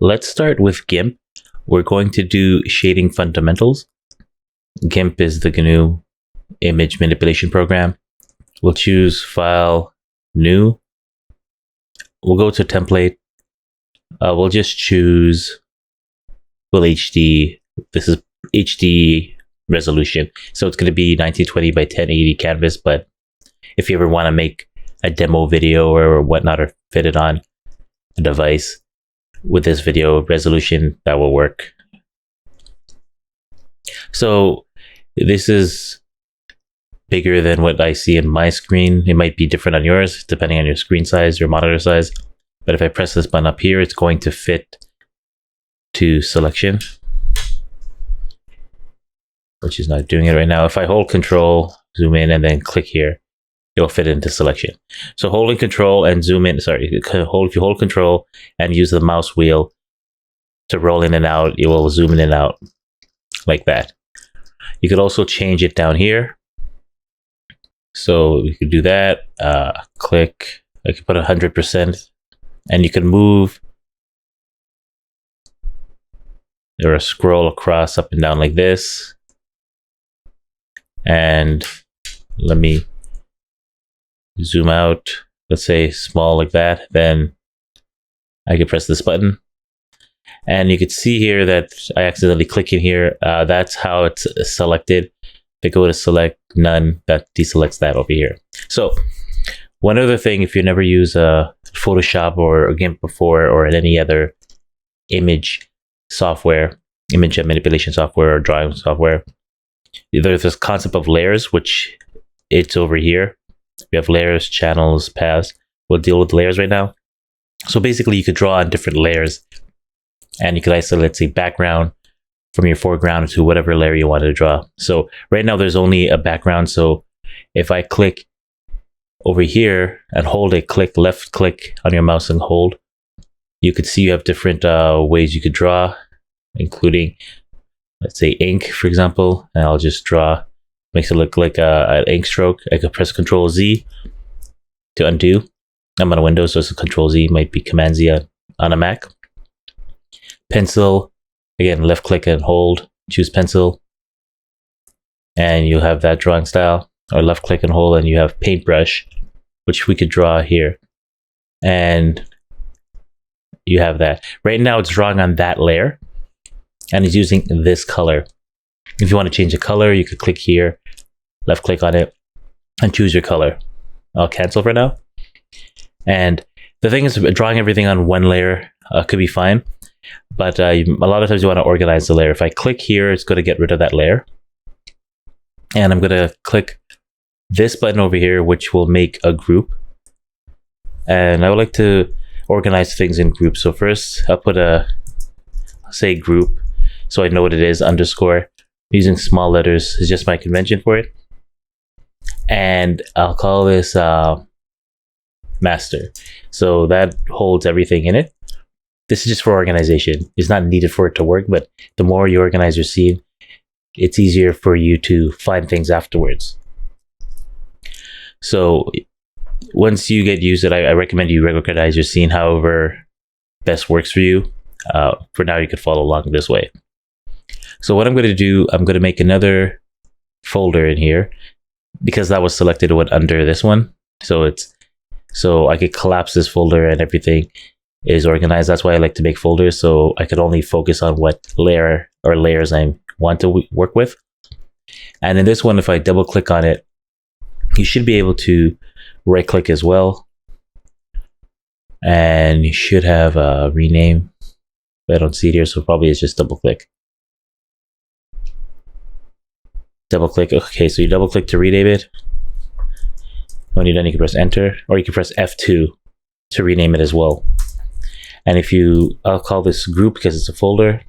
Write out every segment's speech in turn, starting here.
let's start with Gimp. We're going to do shading fundamentals. Gimp is the GNU image manipulation program. We'll choose File, New. We'll go to Template. We'll just choose Full HD. This is HD resolution. So it's going to be 1920 by 1080 canvas, but if you ever want to make a demo video or whatnot, or fit it on a device with this video resolution, that will work. So this is bigger than what I see in my screen. It might be different on yours, depending on your screen size, your monitor size. But if I press this button up here, it's going to fit to selection, which is not doing it right now. If I hold Control, zoom in, and then click here, it'll fit into selection. So holding Control and zoom in, if you hold Control and use the mouse wheel to roll in and out, it will zoom in and out like that. You could also change it down here. So you could do that. Click, I could put 100%, and you can move or scroll across up and down like this. And let me zoom out, let's say small like that. Then I can press this button. And you can see here that I accidentally click in here. That's how it's selected. If I go to select none, that deselects that over here. So one other thing, if you never use Photoshop or GIMP before, or any other image software, image manipulation software or drawing software, there's this concept of layers, which it's over here. We have layers, channels, paths. We'll deal with layers right now. So basically you could draw on different layers, and you could isolate, let's say, background from your foreground to whatever layer you wanted to draw. So right now there's only a background. So if I click over here and hold it, left click on your mouse and hold, you could see you have different ways you could draw, including, let's say, ink, for example. And I'll just draw, makes it look like an ink stroke. I could press Control Z to undo. I'm on a Windows, so it's a Control Z, might be Command Z on a Mac. Pencil, again, left click and hold, choose pencil, and you have that drawing style. Or left click and hold, and you have Paintbrush, which we could draw here. And you have that. Right now it's drawing on that layer, and it's using this color. If you want to change the color, you could click here, left click on it, and choose your color. I'll cancel for now. And the thing is, drawing everything on one layer could be fine, but a lot of times you want to organize the layer. If I click here, it's going to get rid of that layer. And I'm going to click this button over here, which will make a group. And I would like to organize things in groups. So first I'll put say group, so I know what it is, underscore, using small letters is just my convention for it. And I'll call this master. So that holds everything in it. This is just for organization. It's not needed for it to work, but the more you organize your scene, it's easier for you to find things afterwards. So once you get used to it, I recommend you recognize your scene however best works for you. For now, you could follow along this way. So what I'm going to do, I'm going to make another folder in here, because that was selected, it went under this one. So I could collapse this folder and everything is organized. That's why I like to make folders, so I could only focus on what layer or layers I want to work with. And in this one, if I double click on it, you should be able to right click as well. And you should have a rename, but I don't see it here, so probably it's just double click. Double click. Okay, so you double click to rename it. When you're done, you can press enter, or you can press F2 to rename it as well. And if I'll call this group because it's a folder.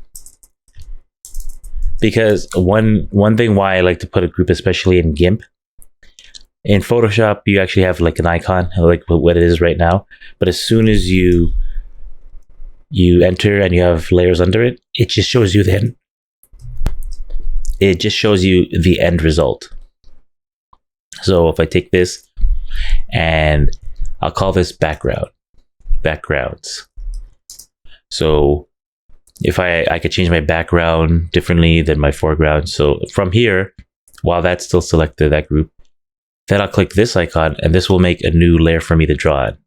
Because one thing why I like to put a group, especially in GIMP, in Photoshop, you actually have like an icon, like what it is right now. But as soon as you enter and you have layers under it, it just shows you the end result. So if I take this and I'll call this backgrounds. So if I could change my background differently than my foreground. So from here, while that's still selected, that group, then I'll click this icon and this will make a new layer for me to draw on.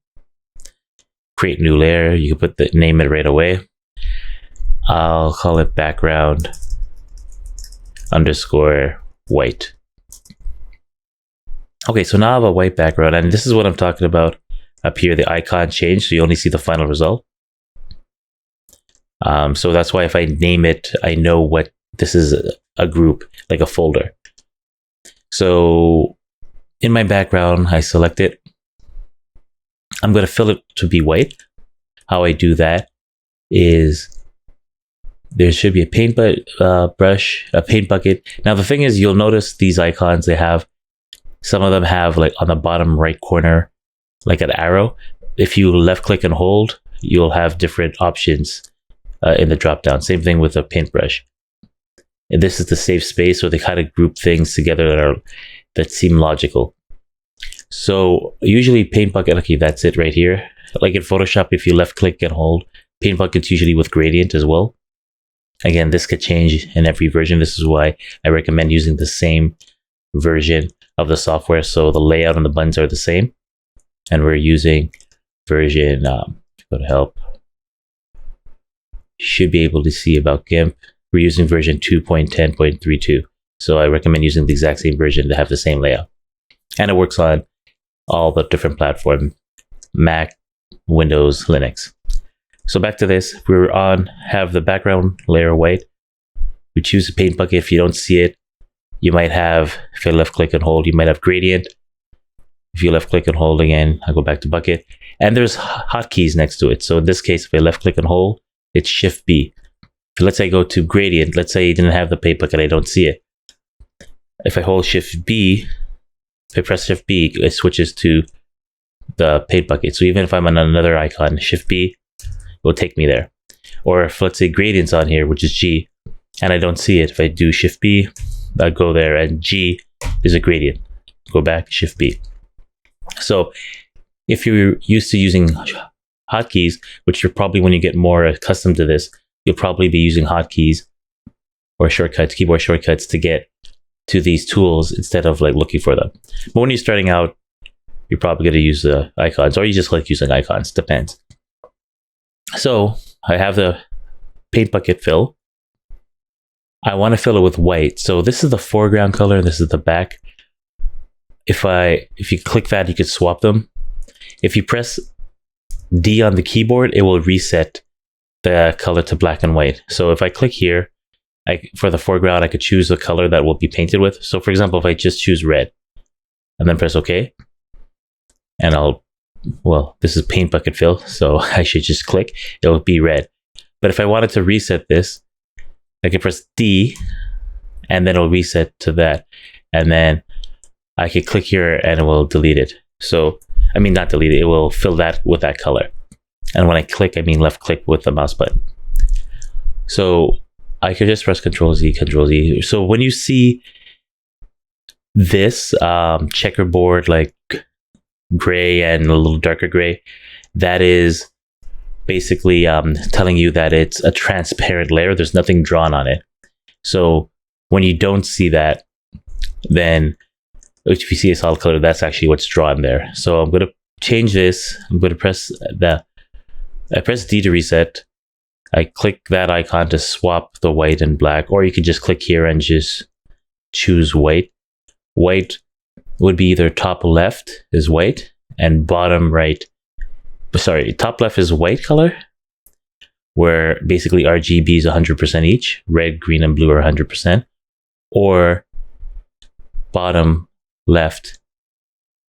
Create new layer. You can put the name it right away. I'll call it background underscore white. Okay, so now I have a white background, and this is what I'm talking about up here. The icon changed, so you only see the final result. So that's why if I name it, I know what this is, a group, like a folder. So in my background, I select it. I'm going to fill it to be white. How I do that is there should be a paint brush, a paint bucket. Now the thing is, you'll notice these icons, some of them have like on the bottom right corner, like an arrow. If you left click and hold, you'll have different options in the drop down. Same thing with a paintbrush. And this is the safe space, so they kind of group things together that seem logical. So usually paint bucket, okay, that's it right here. Like in Photoshop, if you left click and hold, paint bucket's usually with gradient as well. Again, this could change in every version. This is why I recommend using the same version of the software, so the layout and the buttons are the same. And we're using version, go to help. You should be able to see about Gimp. We're using version 2.10.32. So I recommend using the exact same version to have the same layout. And it works on all the different platforms, Mac, Windows, Linux. So back to this, have the background layer white. We choose a paint bucket. If you don't see it, you might have, if I left click and hold, you might have gradient. If you left click and hold again, I go back to bucket. And there's hotkeys next to it. So in this case, if I left click and hold, it's Shift B. Let's say I go to gradient. Let's say you didn't have the paint bucket, I don't see it. If I hold Shift B, if I press Shift B, it switches to the paint bucket. So even if I'm on another icon, Shift B will take me there. Or if, let's say, gradient's on here, which is G, and I don't see it, if I do Shift B, I go there, and G is a gradient. Go back, Shift B. So if you're used to using hotkeys, which you're probably, when you get more accustomed to this, you'll probably be using hotkeys or shortcuts, keyboard shortcuts, to get to these tools instead of like looking for them. But when you're starting out, you're probably going to use the icons, or you just like using icons, depends. So I have the paint bucket fill. I want to fill it with white. So this is the foreground color, and this is the back. If you click that, you could swap them. If you press D on the keyboard, it will reset the color to black and white. So if I click here, for the foreground, I could choose the color that will be painted with. So for example, if I just choose red and then press OK, and this is paint bucket fill, so I should just click, it will be red. But if I wanted to reset this, I can press D and then it'll reset to that. And then I can click here and it will delete it. So, I mean, not delete it, it will fill that with that color. And when I click, I mean left click with the mouse button. So I could just press Control Z, Control Z. So when you see this checkerboard, like gray and a little darker gray, that is basically telling you that it's a transparent layer. There's nothing drawn on it. So when you don't see that, then if you see a solid color, that's actually what's drawn there. So I'm going to change this. I'm going to press I press D to reset. I click that icon to swap the white and black, or you could just click here and just choose white. White would be either top left is white and bottom right. Sorry, top left is white color, where basically RGB is 100% each. Red, green, and blue are 100%. Or bottom left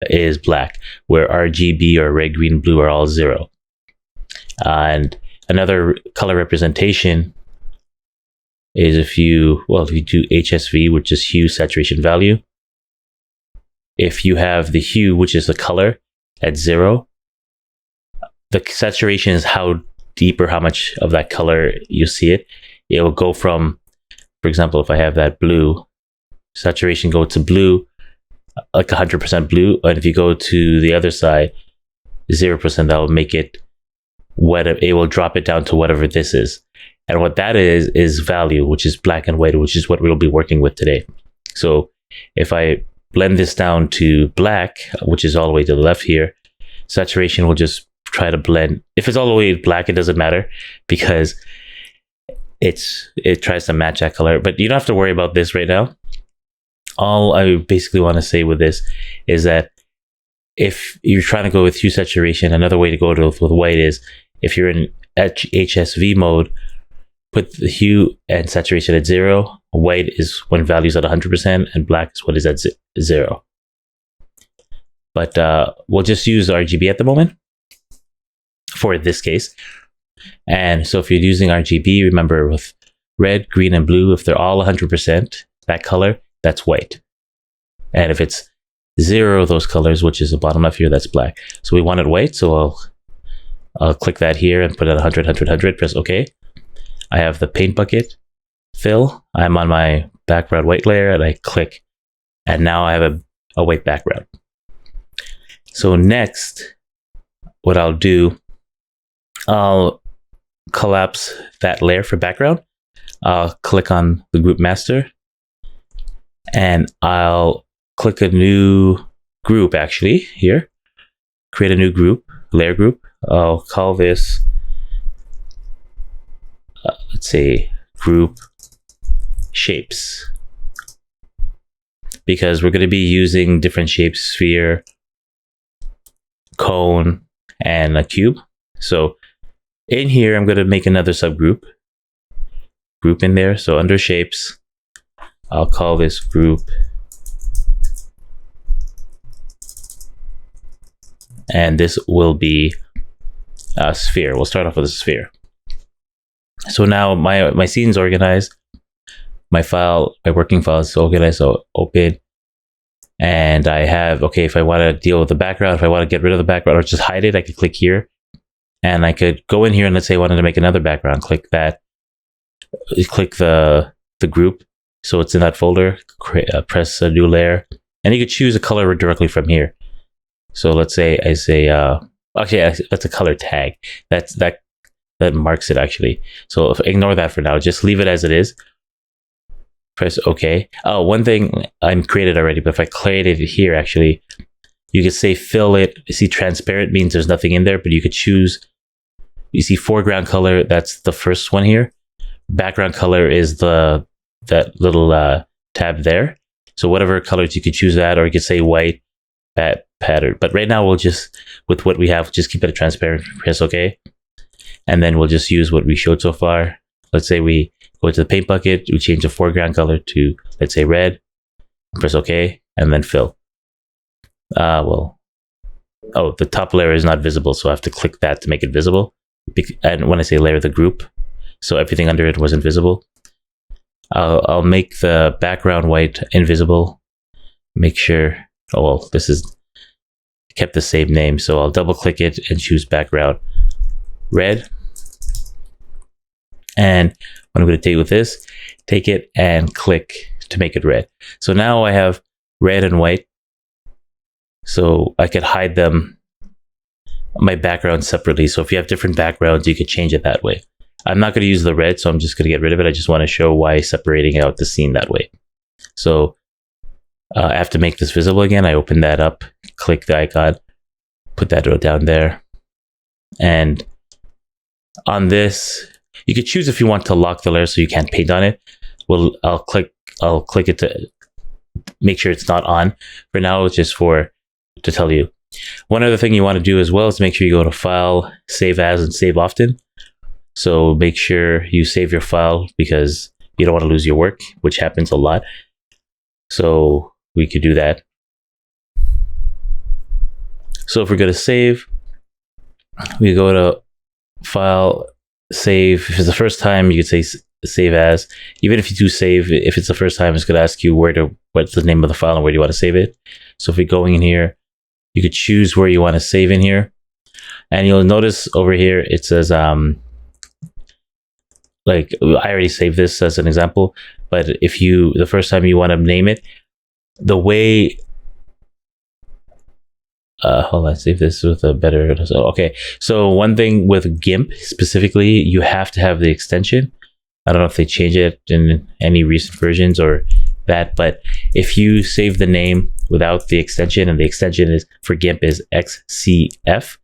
is black, where RGB or red, green, blue are all 0. And another color representation is if you do HSV, which is hue, saturation, value. If you have the hue, which is the color, at 0, the saturation is how deep or how much of that color you see it. It will go from, for example, if I have that blue, saturation go to blue, like 100% blue. And if you go to the other side, 0%, that will make it it will drop it down to whatever this is. And what that is value, which is black and white, which is what we'll be working with today. So if I blend this down to black, which is all the way to the left here, saturation will just try to blend. If it's all the way black, it doesn't matter because it tries to match that color. But you don't have to worry about this right now. All I basically want to say with this is that if you're trying to go with hue saturation, another way to go with white is if you're in HSV mode, put the hue and saturation at 0. White is when value's at 100%, and black is what is at 0. But we'll just use RGB at the moment for this case. And so if you're using RGB, remember with red, green, and blue, if they're all 100%, that color, that's white. And if it's 0 of those colors, which is the bottom left here, that's black. So we want it white, so I'll click that here and put it at 100, 100, 100, press OK. I have the paint bucket fill. I'm on my background white layer and I click, and now I have a white background. So next, what I'll do, I'll collapse that layer for background. I'll click on the group master and I'll click a new group actually here, create a new group, layer group. I'll call this, let's say group shapes, because we're going to be using different shapes, sphere, cone, and a cube. So in here, I'm going to make another subgroup, group in there. So under shapes, I'll call this group, and this will be a sphere. We'll start off with a sphere. So now my scene's organized. My working file is organized, so open. And I have, okay, if I want to deal with the background, if I want to get rid of the background or just hide it, I could click here. And I could go in here and let's say I wanted to make another background. Click that, click the group. So it's in that folder, press a new layer. And you could choose a color directly from here. So let's say I say, okay, that's a color tag. That marks it actually. So ignore that for now. Just leave it as it is. Press OK. Oh, one thing I'm created already, but if I created it here, actually, you could say fill it. You see, transparent means there's nothing in there, but you could choose. You see, foreground color. That's the first one here. Background color is that little tab there. So whatever colors you could choose that, or you could say white pattern. But right now we'll just, with what we have, just keep it transparent. Press OK, and then we'll just use what we showed so far. Let's say we go to the paint bucket, we change the foreground color to, let's say, red, press OK, and then fill. The top layer is not visible, so I have to click that to make it visible. And when I say layer, the group, so everything under it wasn't visible. I'll make the background white invisible. Make sure, this is kept the same name, so I'll double click it and choose background red. And what I'm going to take with this, take it and click to make it red. So now I have red and white. So I could hide them, my background separately. So if you have different backgrounds, you could change it that way. I'm not going to use the red, so I'm just going to get rid of it. I just want to show why separating out the scene that way. So I have to make this visible again. I open that up, click the icon, put that down there. And on this, you could choose if you want to lock the layer so you can't paint on it. Well, I'll click it to make sure it's not on. For now, it's just to tell you. One other thing you want to do as well is make sure you go to File, Save As, and Save Often. So make sure you save your file because you don't want to lose your work, which happens a lot. So we could do that. So if we're going to save, we go to File, Save. If it's the first time, you could say Save As. Even if you do save, if it's the first time, it's going to ask you what's the name of the file and where do you want to save it. So if you're going in here, you could choose where you want to save in here. And you'll notice over here, it says, like I already saved this as an example, but if the first time you want to name it, the way, hold on, save this with a better, okay. So one thing with Gimp specifically, you have to have the extension. I don't know if they change it in any recent versions or that, but if you save the name without the extension, and the extension is for Gimp is XCF,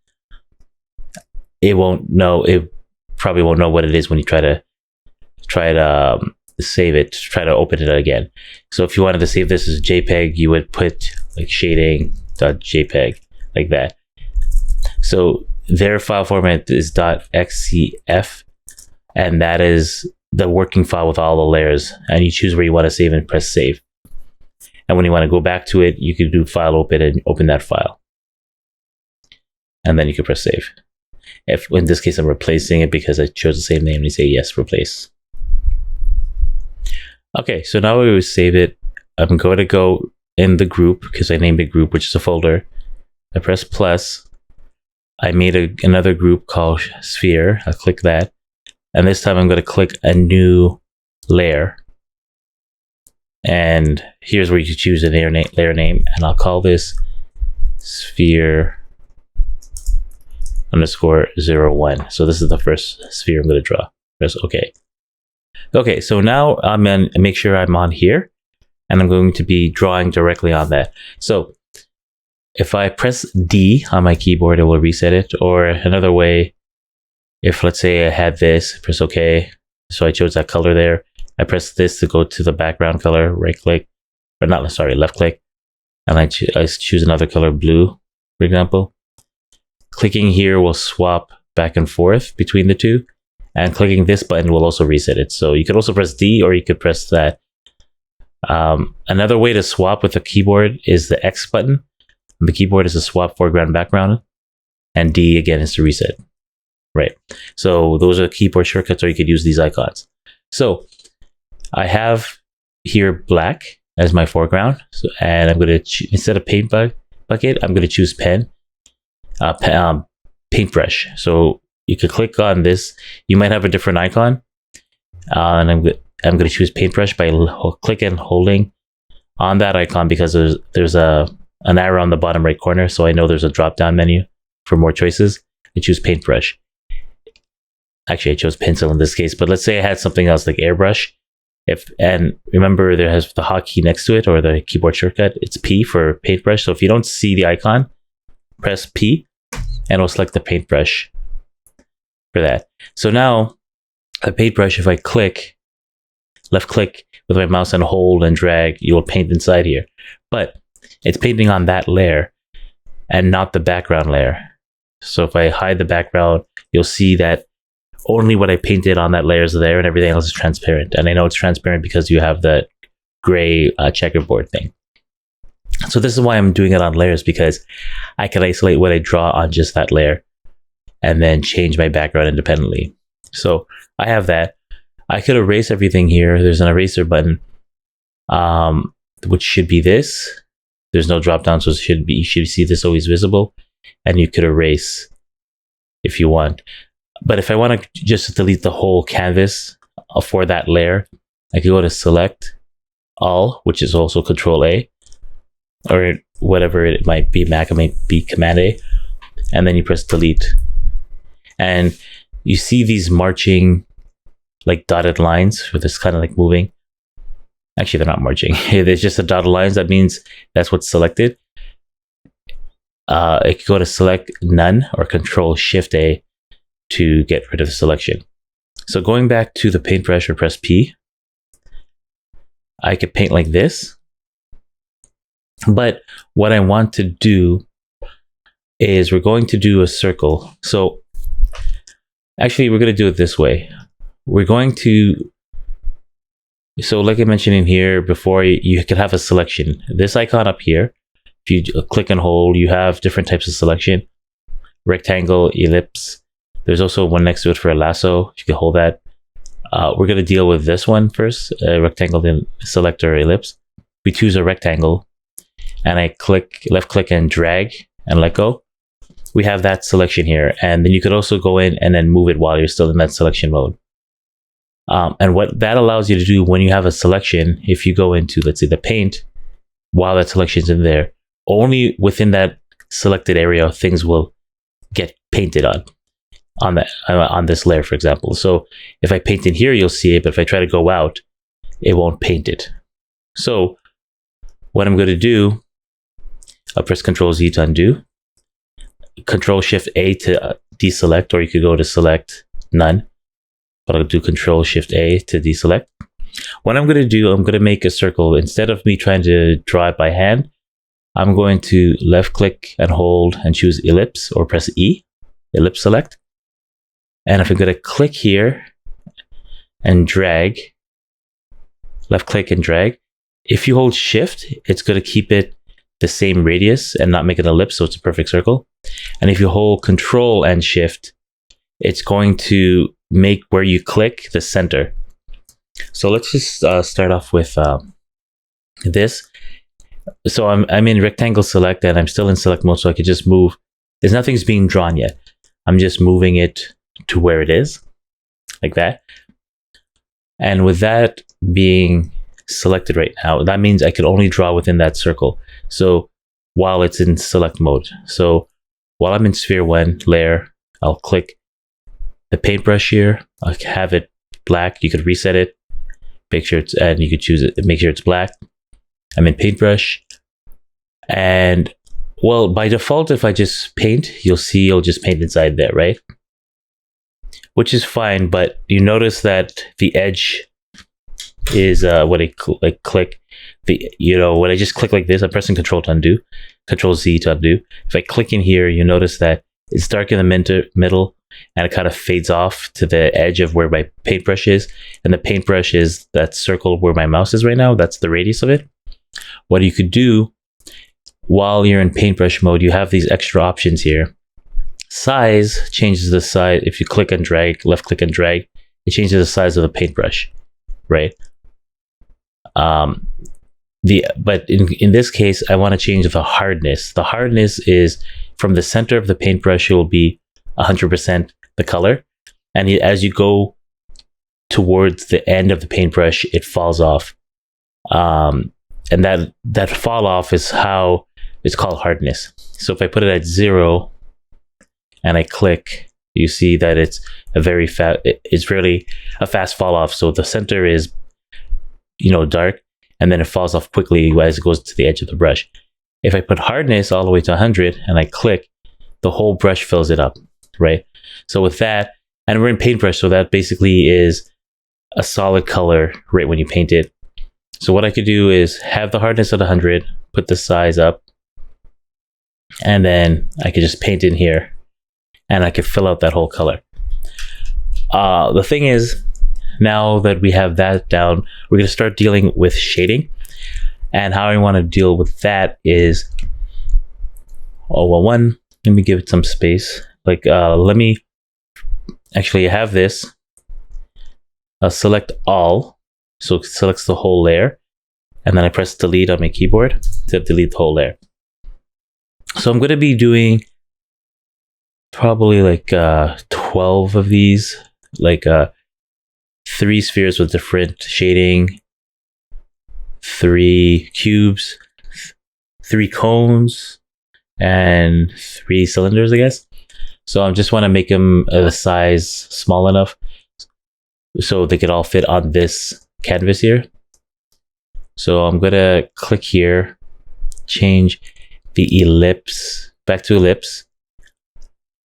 it probably won't know what it is when you try to save it, try to open it again. So if you wanted to save this as JPEG, you would put like shading.jpg like that. So their file format is .xcf, and that is the working file with all the layers, and you choose where you want to save and press save. And when you want to go back to it, you can do file open and open that file, and then you can press save. If in this case I'm replacing it because I chose the same name, and you say yes, replace. Okay, so now we will save it. I'm going to go in the group because I named it group, which is a folder. I press plus. I made another group called sphere. I'll click that. And this time I'm going to click a new layer. And here's where you choose a layer name. And I'll call this sphere _01. So this is the first sphere I'm going to draw. Press OK. Okay, so now I'm going to make sure I'm on here, and I'm going to be drawing directly on that. So if I press D on my keyboard, it will reset it. Or another way, if let's say I had this, press OK. So I chose that color there. I press this to go to the background color, right click, or not, sorry, left click. And I choose another color, blue, for example. Clicking here will swap back and forth between the two. And clicking this button will also reset it. So you could also press D, or you could press that. Another way to swap with the keyboard is the X button. The keyboard is to swap foreground background, and D again is to reset. Right. So those are keyboard shortcuts, or you could use these icons. So I have here black as my foreground, and I'm going to instead of paint bucket, I'm going to choose paintbrush. So you could click on this. You might have a different icon, and I'm going to choose paintbrush by clicking and holding on that icon, because there's an arrow on the bottom right corner, so I know there's a drop down menu for more choices. I choose paintbrush. Actually, I chose pencil in this case, but let's say I had something else like airbrush. And remember, there has the hotkey next to it, or the keyboard shortcut. It's P for paintbrush. So if you don't see the icon, press P, and it'll select the paintbrush for that. So now the paintbrush, if I left click with my mouse and hold and drag, you will paint inside here. But it's painting on that layer and not the background layer. So if I hide the background, you'll see that only what I painted on that layer is there, and everything else is transparent. And I know it's transparent because you have the gray checkerboard thing. So this is why I'm doing it on layers, because I can isolate what I draw on just that layer and then change my background independently. So I have that. I could erase everything here. There's an eraser button, which should be this. There's no drop down, so you should see this always visible, and you could erase if you want. But if I want to just delete the whole canvas for that layer, I could go to select all, which is also Control A, or whatever it might be, Mac, it might be Command A, and then you press delete. And you see these marching like dotted lines with this kind of like moving. Actually, they're not marching. There's just a dotted lines. That means that's what's selected. I could go to select none or Control Shift A to get rid of the selection. So going back to the paintbrush, or press P, I could paint like this. But what I want to do is we're going to do a circle. So actually, we're going to do it this way. We're going to, so like I mentioned in here before, you could have a selection. This icon up here, if you click and hold, you have different types of selection. Rectangle, ellipse. There's also one next to it for a lasso. You can hold that. We're going to deal with this one first, rectangle, then select or ellipse. We choose a rectangle, and I left click and drag and let go. We have that selection here, and then you could also go in and then move it while you're still in that selection mode. And what that allows you to do when you have a selection, if you go into, let's say, the paint, while that selection's in there, only within that selected area things will get painted on. on this layer, for example. So if I paint in here, you'll see it, but if I try to go out, it won't paint it. So what I'm going to do, I'll press Control Z to undo, Control Shift A to deselect, or you could go to select none, but I'll do Control Shift A to deselect. What I'm going to do, I'm going to make a circle. Instead of me trying to draw it by hand, I'm going to left click and hold and choose ellipse, or press E, ellipse select. And if I'm going to click here and drag, left click and drag, if you hold shift, it's going to keep it the same radius and not make an ellipse, so it's a perfect circle. And if you hold control and shift, it's going to make where you click the center. So let's just start off with this. So I'm in rectangle select, and I'm still in select mode, so I could just move. There's nothing's being drawn yet. I'm just moving it to where it is, like that. And with that being selected right now, that means I could only draw within that circle. So while it's in select mode. So while I'm in sphere 1 layer, I'll click the paintbrush here. I'll have it black. You could reset it. Make sure it's, and you could choose it, make sure it's black. I'm in paintbrush, and well, by default, if I just paint, you'll see it'll just paint inside there, right? Which is fine, but you notice that the edge is when I click the, when I just click like this, I'm pressing Control to undo, Control Z to undo. If I click in here, you notice that it's dark in the middle, and it kind of fades off to the edge of where my paintbrush is. And the paintbrush is that circle where my mouse is right now. That's the radius of it. What you could do while you're in paintbrush mode, you have these extra options here. Size changes the size. If you click and drag, left click and drag, it changes the size of the paintbrush, right? But in this case, I want to change the hardness. The hardness is from the center of the paintbrush, it will be 100% the color, and as you go towards the end of the paintbrush, it falls off, and that fall off is how it's called hardness. So if I put it at 0 and I click, you see that it's a very fast, it's really a fast fall off. So the center is dark, and then it falls off quickly as it goes to the edge of the brush. If I put hardness all the way to 100 and I click, the whole brush fills it up, right? So with that, and we're in paintbrush, so that basically is a solid color right when you paint it. So what I could do is have the hardness at 100, put the size up, and then I could just paint in here, and I could fill out that whole color. The thing is, now that we have that down, we're going to start dealing with shading. And how I want to deal with that is, let me give it some space. Let me actually have this. Select all, so it selects the whole layer, and then I press delete on my keyboard to delete the whole layer. So I'm going to be doing probably 12 of these, 3 spheres with different shading, 3 cubes, 3 cones, and 3 cylinders, I guess. So I just want to make them the size small enough so they could all fit on this canvas here. So I'm going to click here, change the ellipse back to ellipse,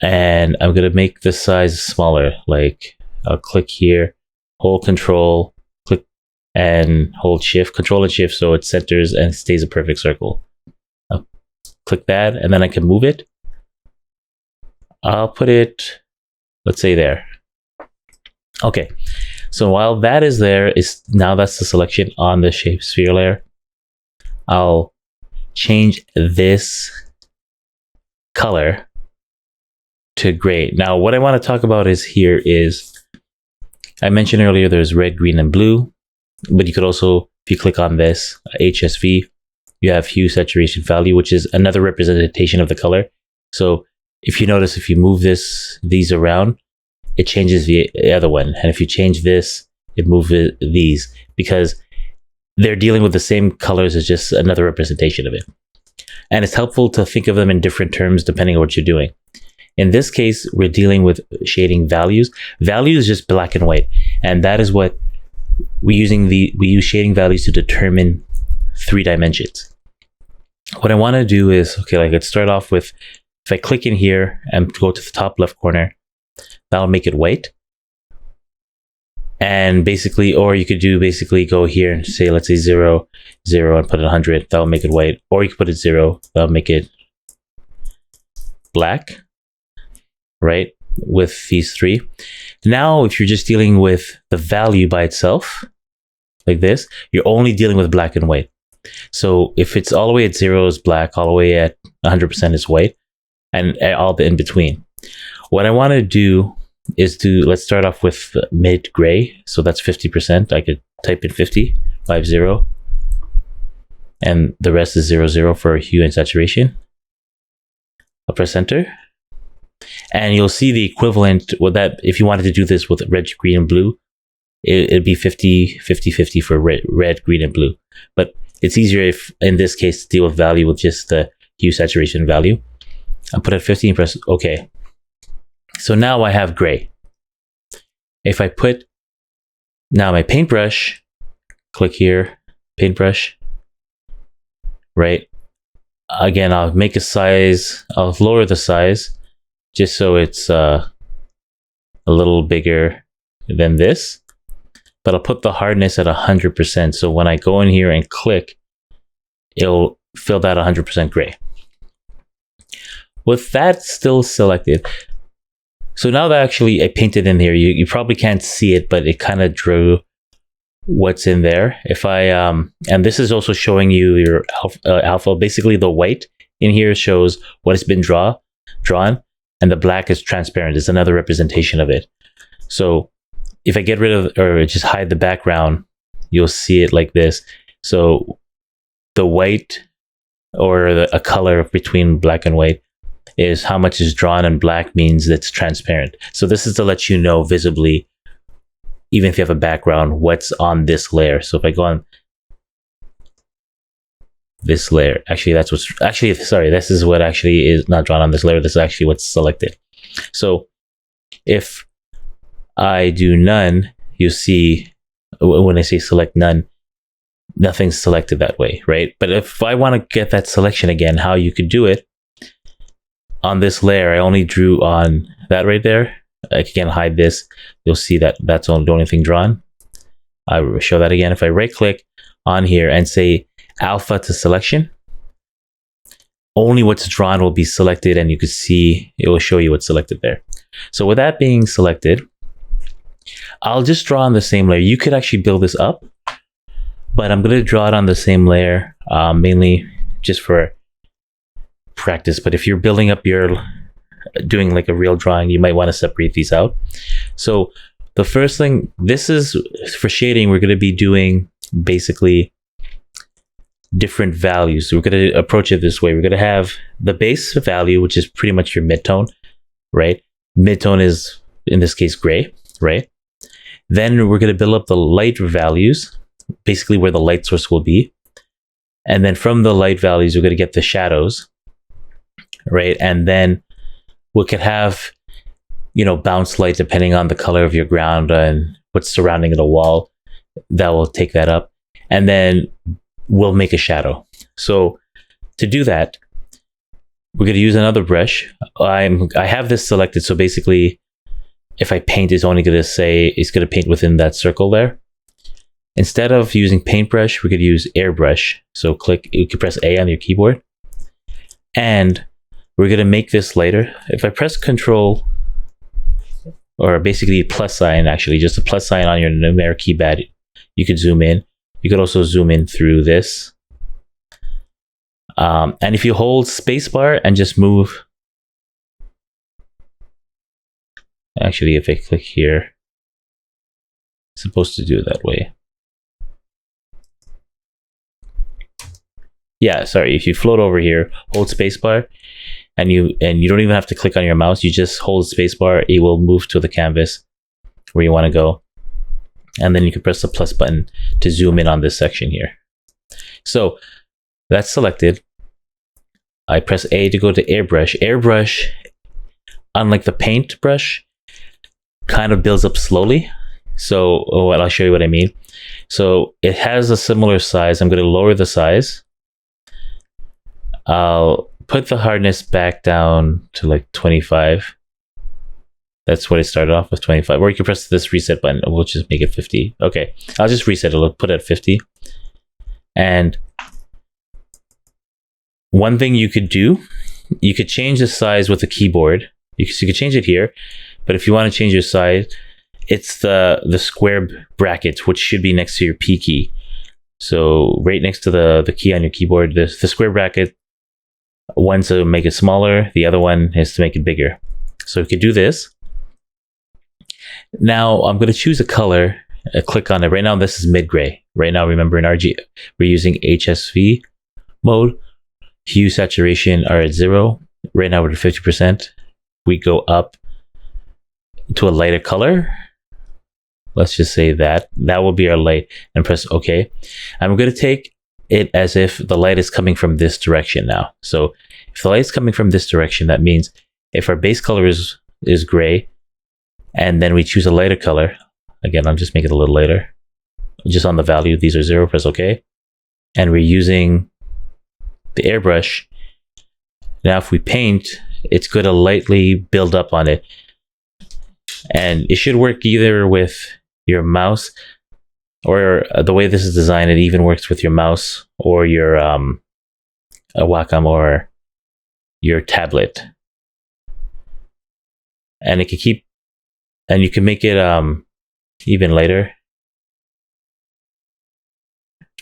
and I'm going to make the size smaller. I'll click here, hold control, click and hold shift, control and shift, so it centers and stays a perfect circle. I'll click that, and then I can move it. I'll put it, let's say there. Okay, so while that is there, now that's the selection on the shape sphere layer. I'll change this color to gray. Now what I want to talk about is I mentioned earlier there's red, green, and blue, but you could also, if you click on this HSV, you have hue, saturation, value, which is another representation of the color. So if you notice, if you move these around, it changes the other one. And if you change this, it moves these, because they're dealing with the same colors as just another representation of it. And it's helpful to think of them in different terms depending on what you're doing. In this case, we're dealing with shading values. Value is just black and white, and that is what we use shading values to determine 3 dimensions. What I want to do is, okay, like let's start off with, if I click in here and go to the top left corner, that'll make it white. And basically, or you could do basically go here and say, let's say 0, 0, and put it 100. That'll make it white. Or you could put it 0. That'll make it black, right? With these 3. Now, if you're just dealing with the value by itself, like this, you're only dealing with black and white. So if it's all the way at 0 is black, all the way at 100% is white, and all the in between. What I want to do is let's start off with mid gray. So that's 50%. I could type in 50, 50, and the rest is 00 for hue and saturation. I'll press enter. And you'll see the equivalent with that. If you wanted to do this with red, green, and blue, it'd be 50, 50, 50 for red, green, and blue. But it's easier if, in this case, to deal with value with just the hue saturation value. I'll put it at 50 and press OK. So now I have gray. If I put now my paintbrush, click here, paintbrush, right? Again, I'll make a size, I'll lower the size just so it's a little bigger than this, but I'll put the hardness at 100%. So when I go in here and click, it'll fill that 100% gray. With that still selected, so now that actually I painted in here, you probably can't see it, but it kind of drew what's in there. If I, and this is also showing you your alpha. Basically the white in here shows what has been drawn, and the black is transparent. It's another representation of it. So if I get rid of, or just hide the background, you'll see it like this. So the white, or a color between black and white, is how much is drawn, and black means it's transparent. So this is to let you know visibly, even if you have a background, what's on this layer. So if I go on this layer, actually that's what's, actually, sorry, this is what actually is not drawn on this layer. This is actually what's selected. So if I do none, you see, when I say select none, nothing's selected that way, right? But if I want to get that selection again, how you could do it, on this layer, I only drew on that right there. I can hide this. You'll see that that's the only thing drawn. I will show that again. If I right click on here and say alpha to selection, only what's drawn will be selected, and you can see it will show you what's selected there. So with that being selected, I'll just draw on the same layer. You could actually build this up, but I'm going to draw it on the same layer, mainly just for practice. But if you're building up doing like a real drawing, you might want to separate these out. So the first thing, this is for shading, we're going to be doing basically different values. So we're going to approach it this way. We're going to have the base value, which is pretty much your midtone, right? Midtone is, in this case, gray, right? Then we're going to build up the light values, basically where the light source will be. And then from the light values, we're going to get the shadows, right? And then we could have, bounce light depending on the color of your ground and what's surrounding the wall. That will take that up. And then we'll make a shadow. So to do that, we're going to use another brush. I have this selected. So basically, if I paint, it's only going to say, it's going to paint within that circle there. Instead of using Paintbrush, we could use Airbrush. So you can press A on your keyboard. And we're going to make this lighter. If I press Control, or basically plus sign, actually, just a plus sign on your numeric keypad, you could zoom in. You could also zoom in through this. And if you hold spacebar and just move, actually, if I click here, it's supposed to do it that way. Yeah, sorry, if you float over here, hold spacebar, and you don't even have to click on your mouse, you just hold spacebar, it will move to the canvas where you want to go. And then you can press the plus button to zoom in on this section here. So that's selected. I press A to go to Airbrush. Airbrush, unlike the paintbrush, kind of builds up slowly. So I'll show you what I mean. So it has a similar size. I'm going to lower the size. I'll put the hardness back down to like 25. That's what it started off with, 25. Or you can press this reset button. We'll just make it 50. Okay, I'll just reset it. I'll put it at 50. And one thing you could do, you could change the size with the keyboard. You could change it here. But if you want to change your size, it's the square bracket, which should be next to your P key. So right next to the key on your keyboard, the square bracket, one's to make it smaller, the other one is to make it bigger. So we could do this. Now I'm going to choose a color, click on it. Right now this is mid-gray. Right now, remember in RG, we're using HSV mode. Hue, saturation are at 0. Right now we're at 50%. We go up to a lighter color. Let's just say that will be our light, and press OK. I'm going to take it as if the light is coming from this direction now. So if the light is coming from this direction, that means if our base color is gray, and then we choose a lighter color, again, I'll just make it a little lighter, just on the value, these are 0, press OK. And we're using the airbrush. Now if we paint, it's going to lightly build up on it. And it should work either with your mouse, or the way this is designed, it even works with your mouse or your Wacom or your tablet. And it can keep, and you can make it even lighter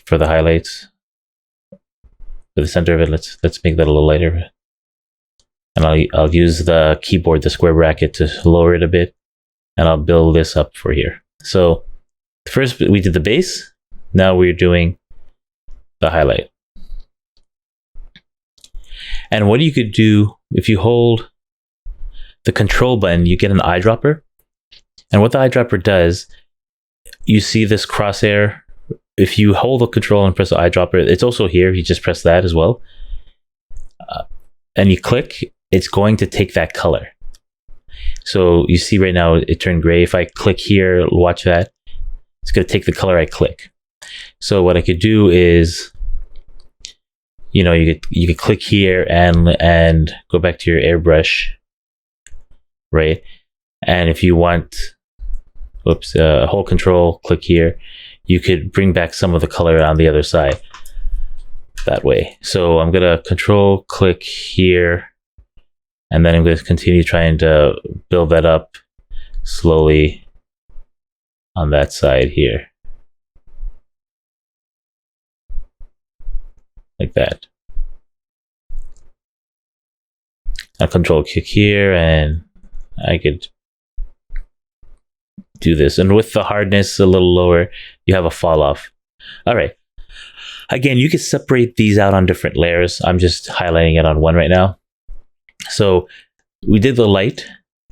for the highlights. For the center of it, let's make that a little lighter. And I'll use the keyboard, the square bracket, to lower it a bit, and I'll build this up for here. So first we did the base, now we're doing the highlight. And what you could do, if you hold the control button, you get an eyedropper. And what the eyedropper does, you see this crosshair. If you hold the control and press the eyedropper, it's also here. You just press that as well. And you click, it's going to take that color. So you see right now it turned gray. If I click here, watch that. It's going to take the color I click. So what I could do is, you know, you could click here and go back to your airbrush, right? And if you want, hold control, click here, you could bring back some of the color on the other side that way. So I'm going to control click here, and then I'm going to continue trying to build that up slowly on that side here. Like that. I'll control click here, and I could do this. And with the hardness a little lower, you have a fall off. All right. Again, you can separate these out on different layers. I'm just highlighting it on one right now. So we did the light.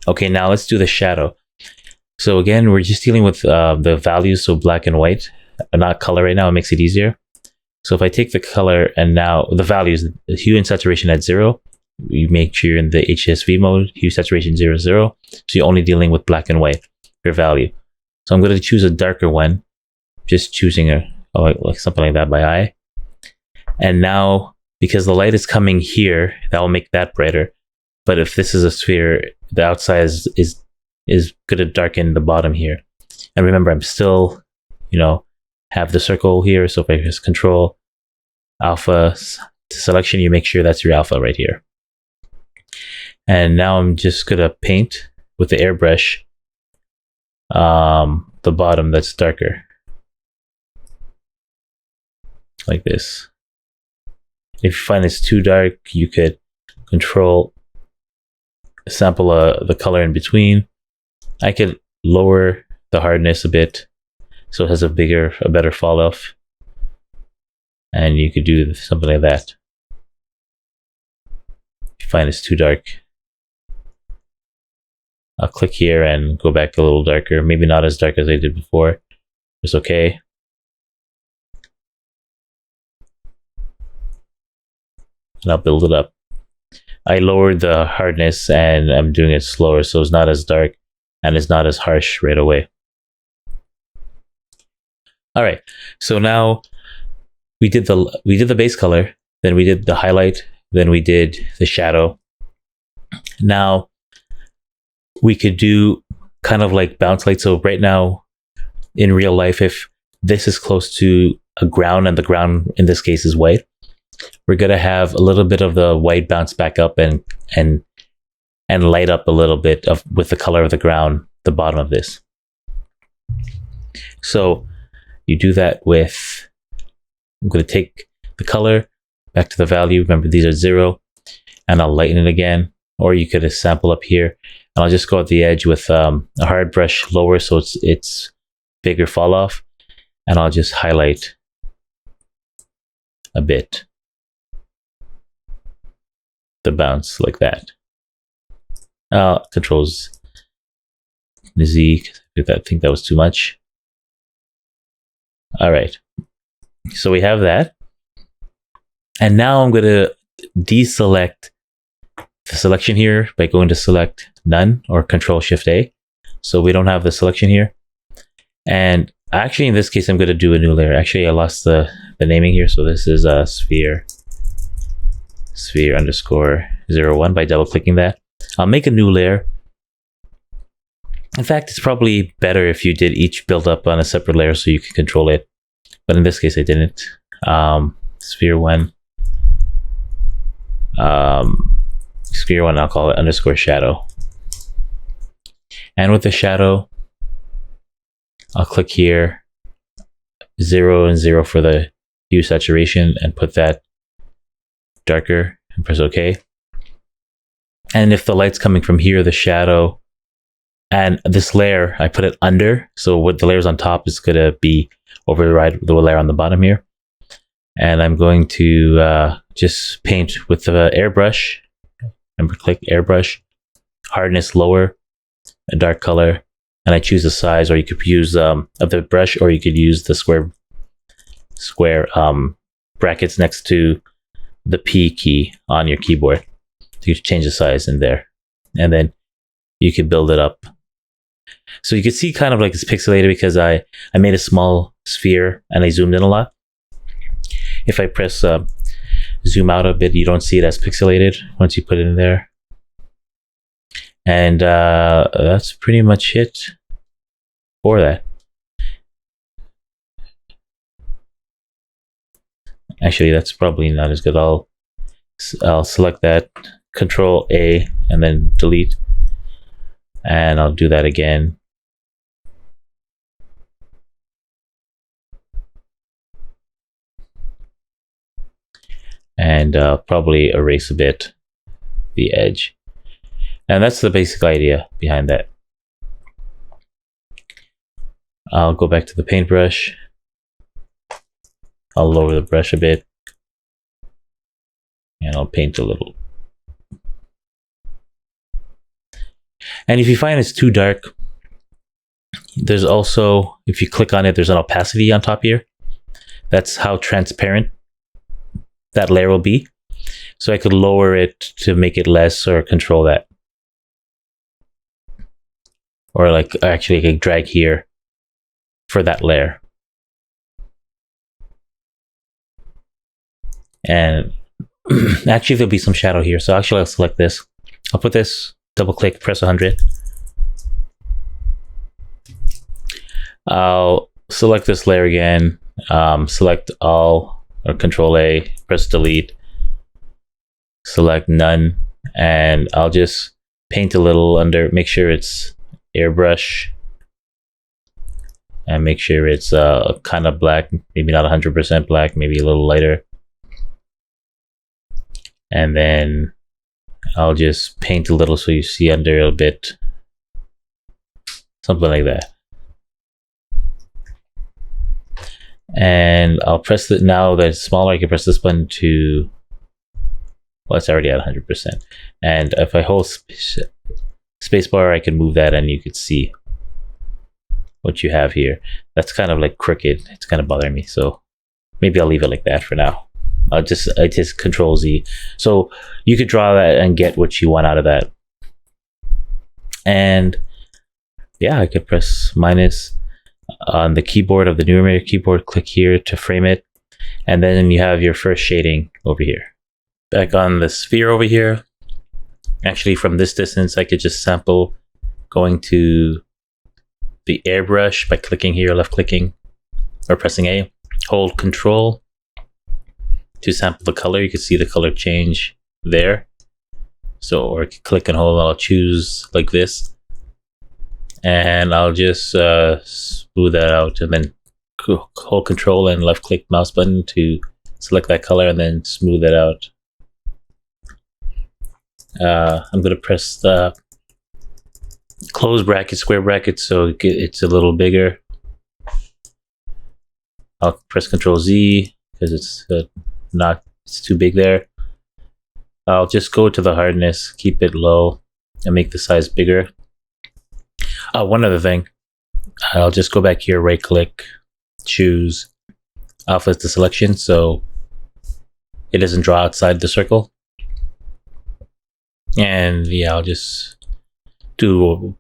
Okay, now let's do the shadow. So again, we're just dealing with the values, so black and white, not color right now. It makes it easier. So if I take the color and now the values, the hue and saturation at 0, you make sure you're in the HSV mode, hue saturation 0, 0. So you're only dealing with black and white for value. So I'm going to choose a darker one, just choosing like something like that by eye. And now, because the light is coming here, that will make that brighter. But if this is a sphere, the outside is going to darken the bottom here. And remember, I'm still, you know, have the circle here. So if I press Control Alpha selection, you make sure that's your alpha right here. And now I'm just going to paint with the airbrush the bottom that's darker, like this. If you find this too dark, you could control sample the color in between. I could lower the hardness a bit so it has a better fall off, and you could do something like that. If you find it's too dark, I'll click here and go back a little darker, maybe not as dark as I did before. It's okay. And I'll build it up. I lowered the hardness and I'm doing it slower, so it's not as dark and it's not as harsh right away. All right, so now we did the base color, then we did the highlight, then we did the shadow. Now we could do kind of like bounce light. So right now in real life, if this is close to a ground and the ground in this case is white, we're gonna have a little bit of the white bounce back up and light up a little bit with the color of the ground, the bottom of this. So you do that with, I'm gonna take the color back to the value. Remember, these are 0, and I'll lighten it again. Or you could sample up here, and I'll just go at the edge with a hard brush lower so it's bigger fall off, and I'll just highlight a bit the bounce like that. Control Z, I think that was too much. All right, so we have that, and now I'm going to deselect the selection here by going to select none or Control Shift A. So we don't have the selection here. And actually in this case, I'm going to do a new layer. Actually, I lost the naming here. So this is a sphere underscore 01 by double clicking that. I'll make a new layer. In fact, it's probably better if you did each build up on a separate layer so you can control it. But in this case, I didn't. Sphere 1. Sphere 1, I'll call it underscore shadow. And with the shadow, I'll click here, 0 and 0 for the hue saturation, and put that darker and press OK. And if the light's coming from here, the shadow, and this layer, I put it under. So what the layer's on top is going to be override the layer on the bottom here. And I'm going to just paint with the airbrush. Remember, click airbrush, hardness lower, a dark color, and I choose the size, or you could use of the brush, or you could use the square brackets next to the P key on your keyboard. So you change the size in there, and then you could build it up. So you can see kind of like it's pixelated because I made a small sphere and I zoomed in a lot. If I press zoom out a bit, you don't see it as pixelated once you put it in there. And that's pretty much it for that. Actually, that's probably not as good. I'll select that, Control A, and then delete. And I'll do that again. And probably erase a bit the edge. And that's the basic idea behind that. I'll go back to the paintbrush. I'll lower the brush a bit. And I'll paint a little. And if you find it's too dark, there's also, if you click on it, there's an opacity on top here. That's how transparent that layer will be. So I could lower it to make it less, or control that. Or like actually I could drag here for that layer. And actually there'll be some shadow here. So actually I'll select this. I'll put this, double click, press 100. I'll select this layer again, select all, or Control A, press delete, select none, and I'll just paint a little under, make sure it's airbrush, and make sure it's kind of black, maybe not 100% black, maybe a little lighter. And then I'll just paint a little so you see under a bit, something like that. And I'll press it, now that it's smaller, I can press this button to, well, it's already at 100%. And if I hold spacebar, I can move that and you could see what you have here. That's kind of like crooked. It's kind of bothering me. So maybe I'll leave it like that for now. I just Control Z. So you could draw that and get what you want out of that. And yeah, I could press minus on the keyboard of the numeric keyboard, click here to frame it. And then you have your first shading over here. Back on the sphere over here. Actually, from this distance, I could just sample going to the airbrush by clicking here, left clicking, or pressing A. Hold Control to sample the color. You can see the color change there. So, or click and hold, I'll choose like this. And I'll just smooth that out, and then hold Control and left click mouse button to select that color and then smooth it out. I'm going to press the close bracket, square bracket, so it's a little bigger. I'll press Control Z because it's it's too big there. I'll just go to the hardness, keep it low, and make the size bigger. One other thing, I'll just go back here, right click, choose alpha as the selection, so it doesn't draw outside the circle. And yeah, I'll just do,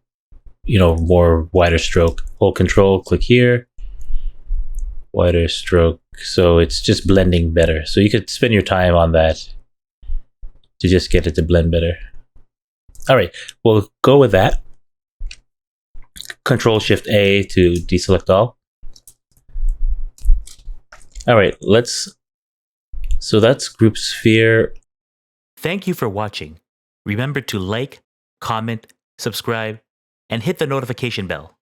more wider stroke. Hold Control, click here, wider stroke. So it's just blending better. So you could spend your time on that to just get it to blend better. All right, we'll go with that. Control Shift A to deselect all. All right, so that's Group Sphere. Thank you for watching. Remember to like, comment, subscribe, and hit the notification bell.